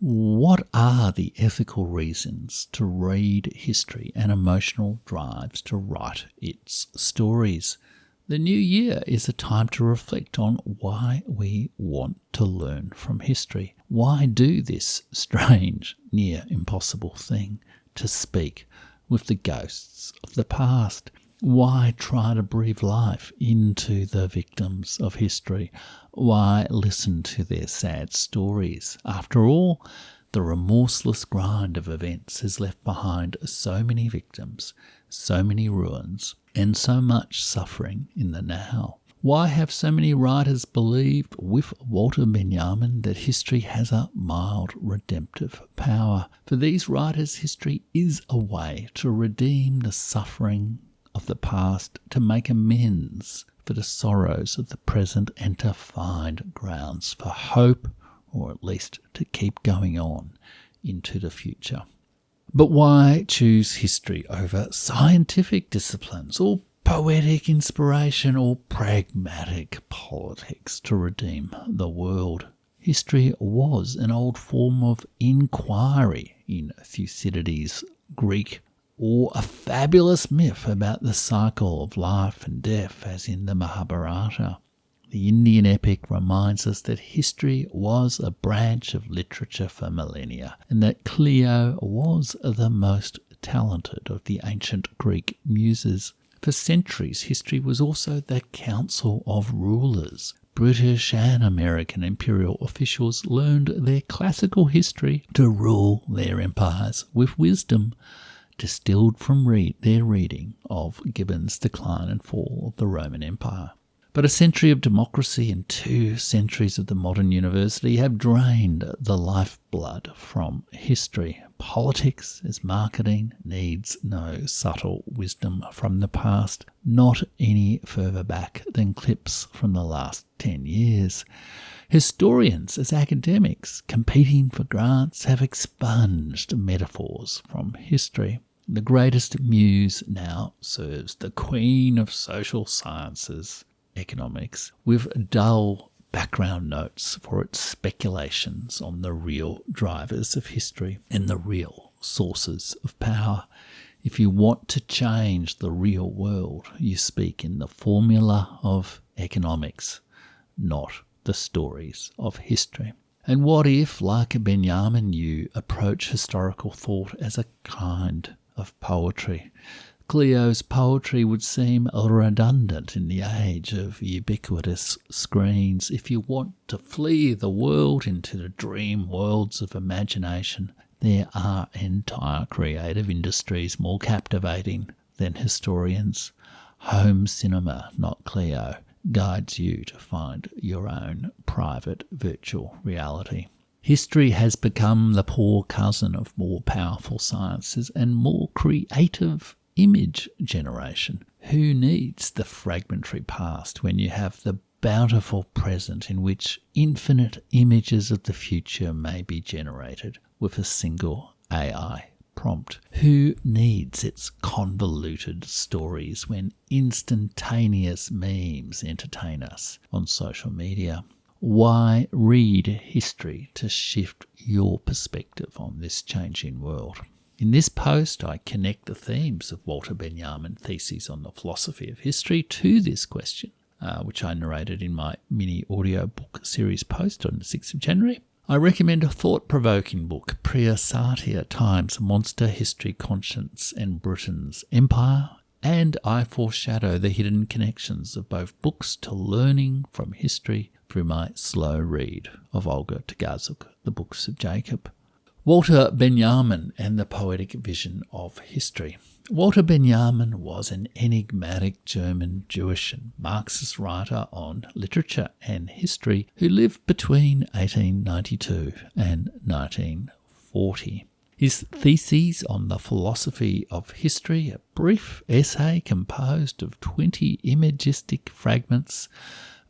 What are the ethical reasons to read history and emotional drives to write its stories? The new year is a time to reflect on why we want to learn from history. Why do this strange, near impossible thing to speak with the ghosts of the past? Why try to breathe life into the victims of history? Why listen to their sad stories? After all, the remorseless grind of events has left behind so many victims, so many ruins, and so much suffering in the now. Why have so many writers believed with Walter Benjamin that history has a mild redemptive power? For these writers, history is a way to redeem the suffering of the past, to make amends for the sorrows of the present, and to find grounds for hope, or at least to keep going on into the future. But why choose history over scientific disciplines, or poetic inspiration, or pragmatic politics to redeem the world? History was an old form of inquiry in Thucydides' Greek, or a fabulous myth about the cycle of life and death, as in the Mahabharata. The Indian epic reminds us that history was a branch of literature for millennia, and that Clio was the most talented of the ancient Greek muses. For centuries, history was also the council of rulers. British and American imperial officials learned their classical history to rule their empires with wisdom distilled from their reading of Gibbon's Decline and Fall of the Roman Empire. But a century of democracy and 2 centuries of the modern university have drained the lifeblood from history. Politics, as marketing, needs no subtle wisdom from the past, not any further back than clips from the last 10 years. Historians, as academics, competing for grants, have expunged metaphors from history. The greatest muse now serves the queen of social sciences, economics, with dull background notes for its speculations on the real drivers of history and the real sources of power. If you want to change the real world, you speak in the formula of economics, not the stories of history. And what if, like Benjamin, you approach historical thought as a kind of poetry? Clio's poetry would seem redundant in the age of ubiquitous screens. If you want to flee the world into the dream worlds of imagination, there are entire creative industries more captivating than historians. Home cinema, not Clio, guides you to find your own private virtual reality. History has become the poor cousin of more powerful sciences and more creative image generation. Who needs the fragmentary past when you have the bountiful present in which infinite images of the future may be generated with a single AI prompt? Who needs its convoluted stories when instantaneous memes entertain us on social media? Why read history to shift your perspective on this changing world? In this post, I connect the themes of Walter Benjamin's theses on the philosophy of history to this question, which I narrated in my mini audiobook series post on the 6th of January. I recommend a thought-provoking book, Priya, Satia, Times, Monster, History, Conscience, and Britain's Empire, and I foreshadow the hidden connections of both books to learning from history through my slow read of Olga Tokarczuk, The Books of Jacob. Walter Benjamin and the poetic vision of history. Walter Benjamin was an enigmatic German Jewish and Marxist writer on literature and history who lived between 1892 and 1940. His theses on the philosophy of history, a brief essay composed of 20 imagistic fragments,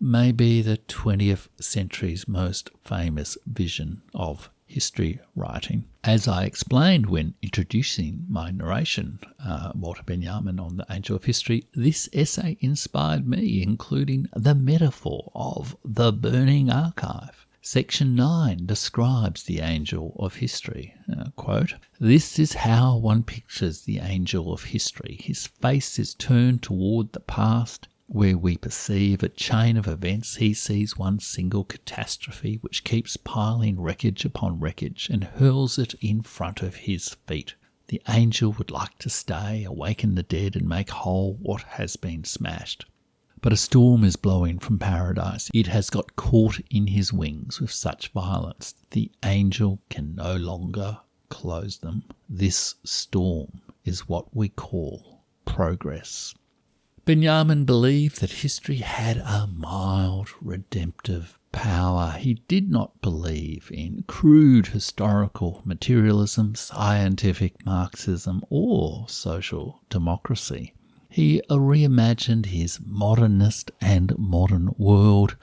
may be the 20th century's most famous vision of history writing. As I explained when introducing my narration, Walter Benjamin on the Angel of History, this essay inspired me, including the metaphor of the burning archive. Section 9 describes the angel of history. Quote, "This is how one pictures the angel of history. His face is turned toward the past. Where we perceive a chain of events, he sees one single catastrophe which keeps piling wreckage upon wreckage and hurls it in front of his feet. The angel would like to stay, awaken the dead, and make whole what has been smashed. But a storm is blowing from paradise. It has got caught in his wings with such violence. The angel can no longer close them. This storm is what we call progress." Benjamin believed that history had a mild, redemptive power. He did not believe in crude historical materialism, scientific Marxism, or social democracy. He reimagined his modernist and modern world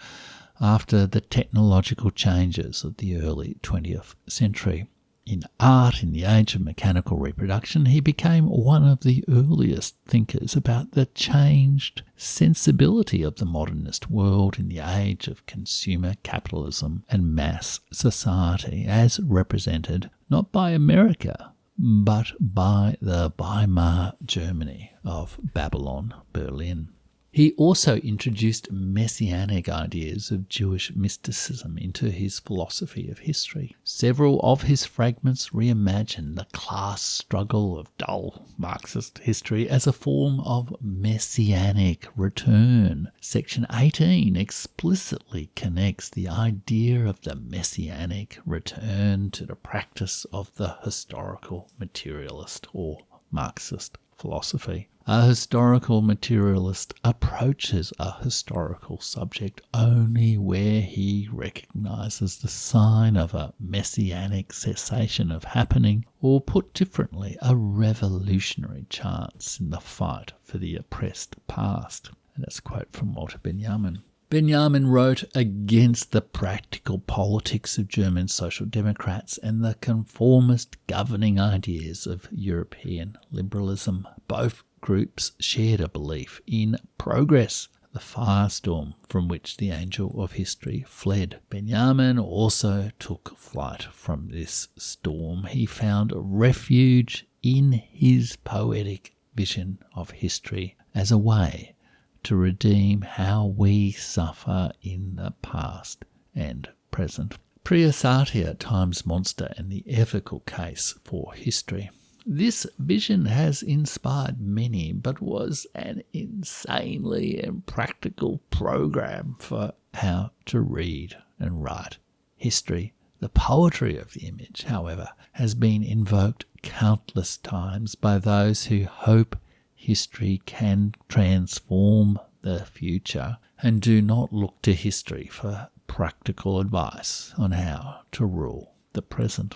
after the technological changes of the early 20th century. In art, in the age of mechanical reproduction, he became one of the earliest thinkers about the changed sensibility of the modernist world in the age of consumer capitalism and mass society, as represented not by America, but by the Weimar Germany of Babylon, Berlin. He also introduced messianic ideas of Jewish mysticism into his philosophy of history. Several of his fragments reimagined the class struggle of dull Marxist history as a form of messianic return. Section 18 explicitly connects the idea of the messianic return to the practice of the historical materialist or Marxist philosophy. A historical materialist approaches a historical subject only where he recognises the sign of a messianic cessation of happening, or put differently, a revolutionary chance in the fight for the oppressed past. And that's a quote from Walter Benjamin. Benjamin wrote against the practical politics of German social democrats and the conformist governing ideas of European liberalism. Both groups shared a belief in progress, the firestorm from which the angel of history fled. Benjamin also took flight from this storm. He found refuge in his poetic vision of history as a way to redeem how we suffer in the past and present. Priya, Satia, Time's Monster, and the ethical case for history. This vision has inspired many, but was an insanely impractical program for how to read and write history. The poetry of the image, however, has been invoked countless times by those who hope history can transform the future and do not look to history for practical advice on how to rule the present.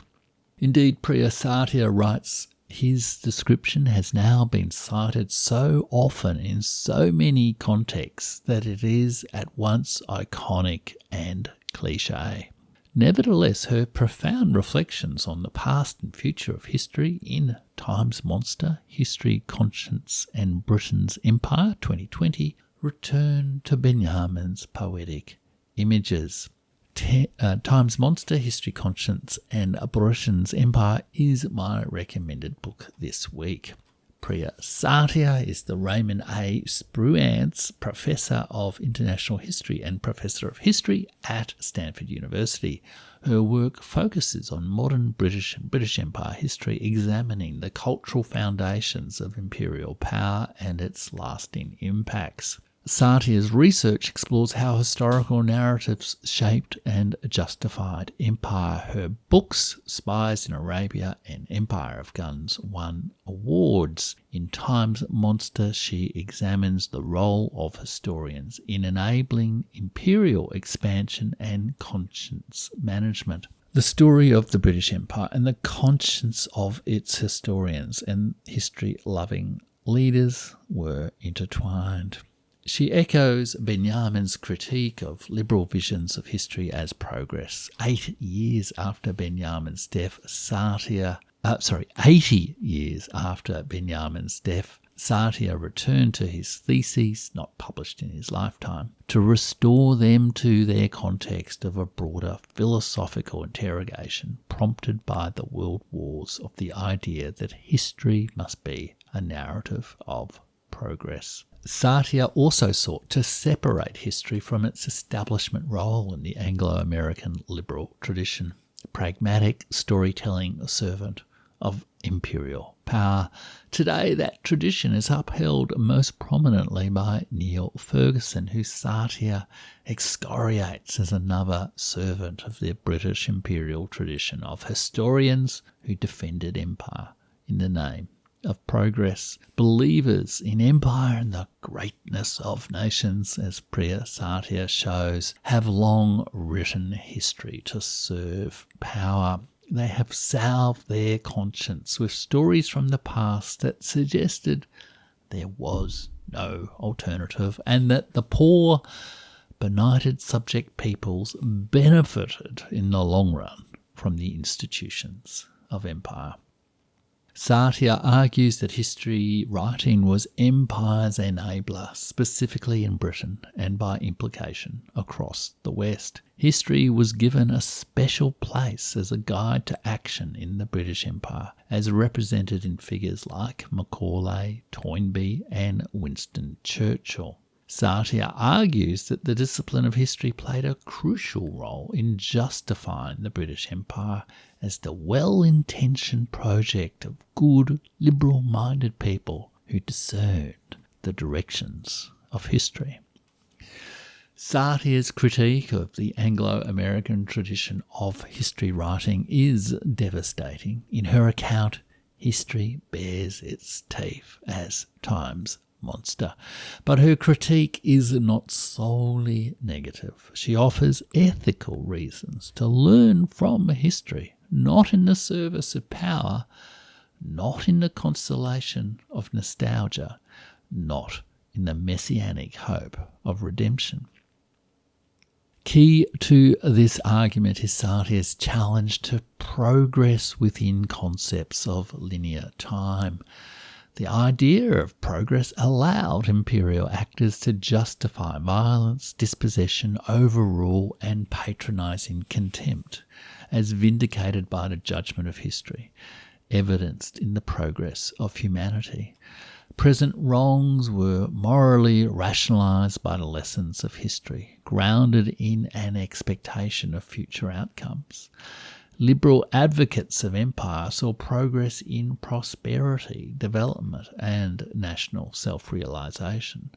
Indeed, Priya, Satia writes, his description has now been cited so often in so many contexts that it is at once iconic and cliché. Nevertheless, her profound reflections on the past and future of history in Time's Monster, History, Conscience and Britain's Empire 2020 return to Benjamin's poetic images. Time's Monster, History, Conscience and Britain's Empire is my recommended book this week. Priya Satia is the Raymond A. Spruance Professor of International History and Professor of History at Stanford University. Her work focuses on modern British and British Empire history, examining the cultural foundations of imperial power and its lasting impacts. Satia's research explores how historical narratives shaped and justified empire. Her books, Spies in Arabia and Empire of Guns, won awards. In Time's Monster, she examines the role of historians in enabling imperial expansion and conscience management. The story of the British Empire and the conscience of its historians and history-loving leaders were intertwined. She echoes Benjamin's critique of liberal visions of history as progress. 80 years after Benjamin's death, Satia returned to his theses, not published in his lifetime, to restore them to their context of a broader philosophical interrogation prompted by the world wars of the idea that history must be a narrative of progress. Satia also sought to separate history from its establishment role in the Anglo-American liberal tradition, a pragmatic storytelling servant of imperial power. Today, that tradition is upheld most prominently by Neil Ferguson, who Satia excoriates as another servant of the British imperial tradition of historians who defended empire in the name of progress. Believers in empire and the greatness of nations, as Priya Satia shows, have long written history to serve power. They have salved their conscience with stories from the past that suggested there was no alternative and that the poor, benighted subject peoples benefited in the long run from the institutions of empire. Satia argues that history writing was empire's enabler, specifically in Britain and by implication across the West. History was given a special place as a guide to action in the British Empire, as represented in figures like Macaulay, Toynbee and Winston Churchill. Satia argues that the discipline of history played a crucial role in justifying the British Empire as the well-intentioned project of good, liberal-minded people who discerned the directions of history. Satia's critique of the Anglo-American tradition of history writing is devastating. In her account, history bears its teeth as time's monster. But her critique is not solely negative. She offers ethical reasons to learn from history, not in the service of power, not in the consolation of nostalgia, not in the messianic hope of redemption. Key to this argument is Satia's challenge to progress within concepts of linear time. The idea of progress allowed imperial actors to justify violence, dispossession, overrule and patronising contempt, as vindicated by the judgment of history, evidenced in the progress of humanity. Present wrongs were morally rationalised by the lessons of history, grounded in an expectation of future outcomes. Liberal advocates of empire saw progress in prosperity, development and national self-realisation.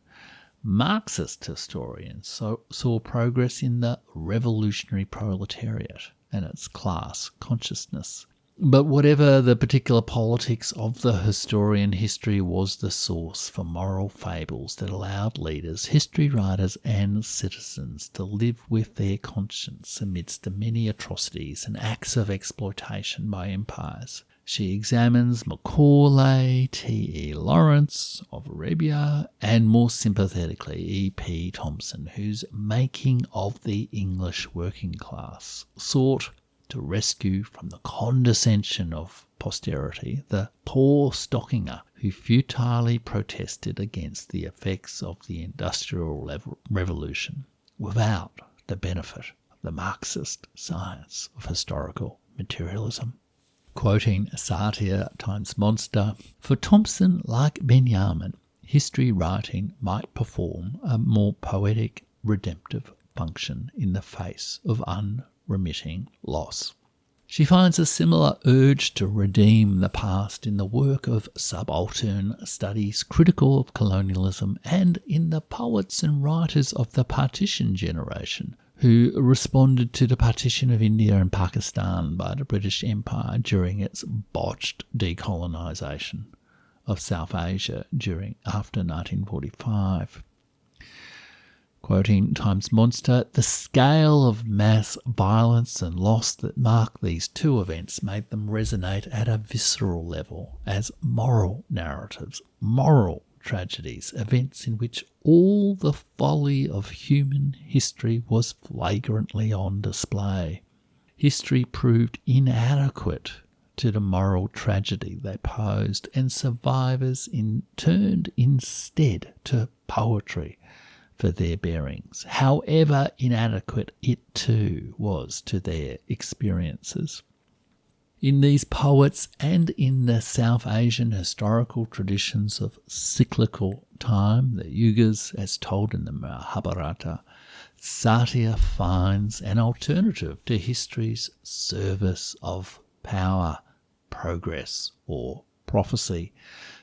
Marxist historians saw progress in the revolutionary proletariat and its class consciousness. But whatever the particular politics of the historian, history was the source for moral fables that allowed leaders, history writers and citizens to live with their conscience amidst the many atrocities and acts of exploitation by empires. She examines Macaulay, T.E. Lawrence of Arabia, and more sympathetically E.P. Thompson, whose Making of the English Working Class sought to rescue from the condescension of posterity the poor stockinger who futilely protested against the effects of the Industrial Revolution without the benefit of the Marxist science of historical materialism. Quoting Satia times Monster, for Thompson, like Benjamin, history writing might perform a more poetic, redemptive function in the face of unremitting loss. She finds a similar urge to redeem the past in the work of subaltern studies critical of colonialism and in the poets and writers of the partition generation who responded to the partition of India and Pakistan by the British Empire during its botched decolonisation of South Asia after 1945. Quoting Times Monster, the scale of mass violence and loss that marked these two events made them resonate at a visceral level as moral narratives, moral tragedies, events in which all the folly of human history was flagrantly on display. History proved inadequate to the moral tragedy they posed, and survivors turned instead to poetry for their bearings, however inadequate it too was to their experiences. In these poets and in the South Asian historical traditions of cyclical time, the yugas as told in the Mahabharata, Satia finds an alternative to history's service of power, progress, or prophecy.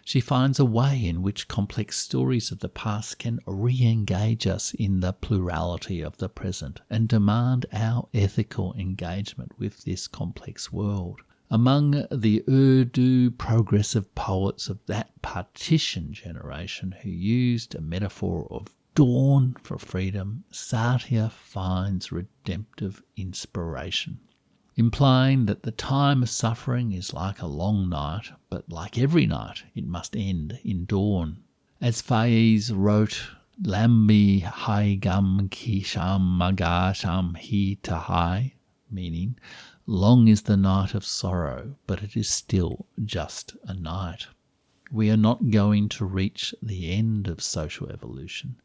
She finds a way in which complex stories of the past can re-engage us in the plurality of the present and demand our ethical engagement with this complex world. Among the Urdu progressive poets of that partition generation who used a metaphor of dawn for freedom, Satia finds redemptive inspiration, implying that the time of suffering is like a long night, but like every night, it must end in dawn. As Faiz wrote, Lambi hai gam ki sham maga sham hi tahai, meaning, long is the night of sorrow, but it is still just a night. We are not going to reach the end of social evolution.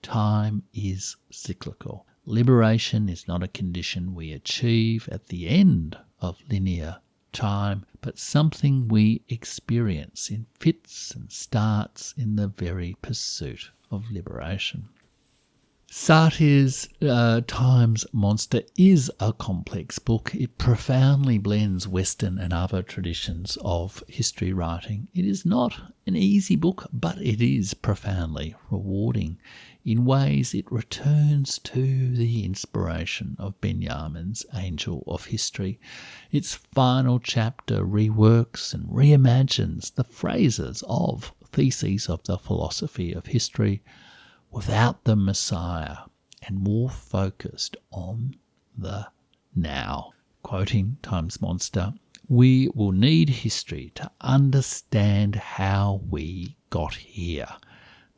Time is cyclical. Liberation is not a condition we achieve at the end of linear time, but something we experience in fits and starts in the very pursuit of liberation. Satia's Time's Monster is a complex book. It profoundly blends Western and other traditions of history writing. It is not an easy book, but it is profoundly rewarding. In ways, it returns to the inspiration of Benjamin's Angel of History. Its final chapter reworks and reimagines the phrases of theses of the philosophy of history without the Messiah and more focused on the now. Quoting Time's Monster, we will need history to understand how we got here.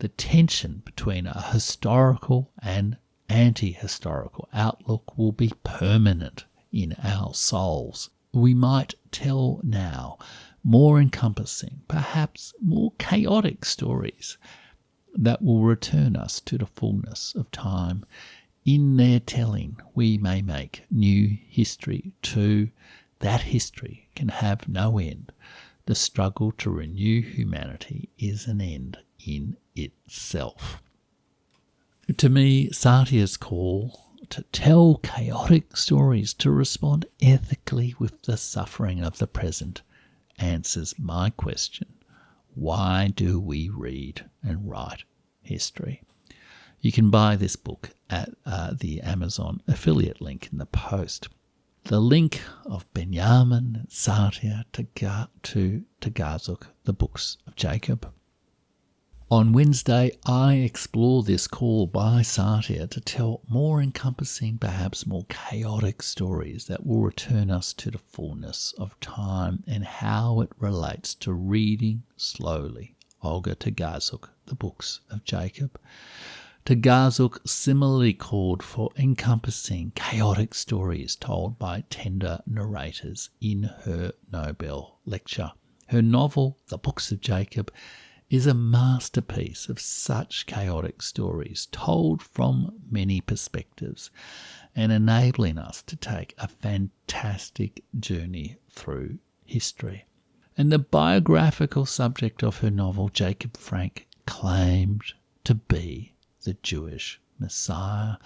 The tension between a historical and anti-historical outlook will be permanent in our souls. We might tell now more encompassing, perhaps more chaotic stories that will return us to the fullness of time. In their telling, we may make new history too. That history can have no end. The struggle to renew humanity is an end in itself. To me, Satia's call to tell chaotic stories, to respond ethically with the suffering of the present, answers my question: why do we read and write history? You can buy this book at the Amazon affiliate link in the post. The link of Benjamin and Satia to Tokarczuk, the Books of Jacob. On Wednesday, I explore this call by Satia to tell more encompassing, perhaps more chaotic stories that will return us to the fullness of time and how it relates to reading slowly Olga Tokarczuk, the Books of Jacob. Tokarczuk similarly called for encompassing, chaotic stories told by tender narrators in her Nobel lecture. Her novel, The Books of Jacob, is a masterpiece of such chaotic stories told from many perspectives and enabling us to take a fantastic journey through history. And the biographical subject of her novel, Jacob Frank, claimed to be the Jewish Messiah.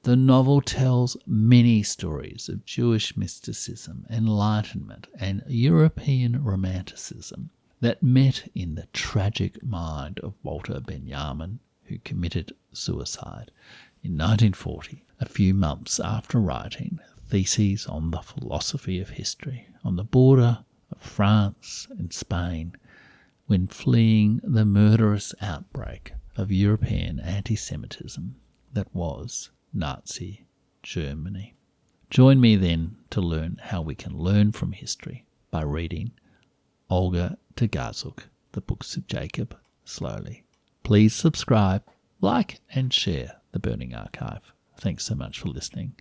The novel tells many stories of Jewish mysticism, enlightenment, and European romanticism that met in the tragic mind of Walter Benjamin, who committed suicide in 1940, a few months after writing Theses on the Philosophy of History on the border of France and Spain, when fleeing the murderous outbreak of European anti-Semitism that was Nazi Germany. Join me then to learn how we can learn from history by reading Olga Tokarczuk, The Books of Jacob, slowly. Please subscribe, like and share The Burning Archive. Thanks so much for listening.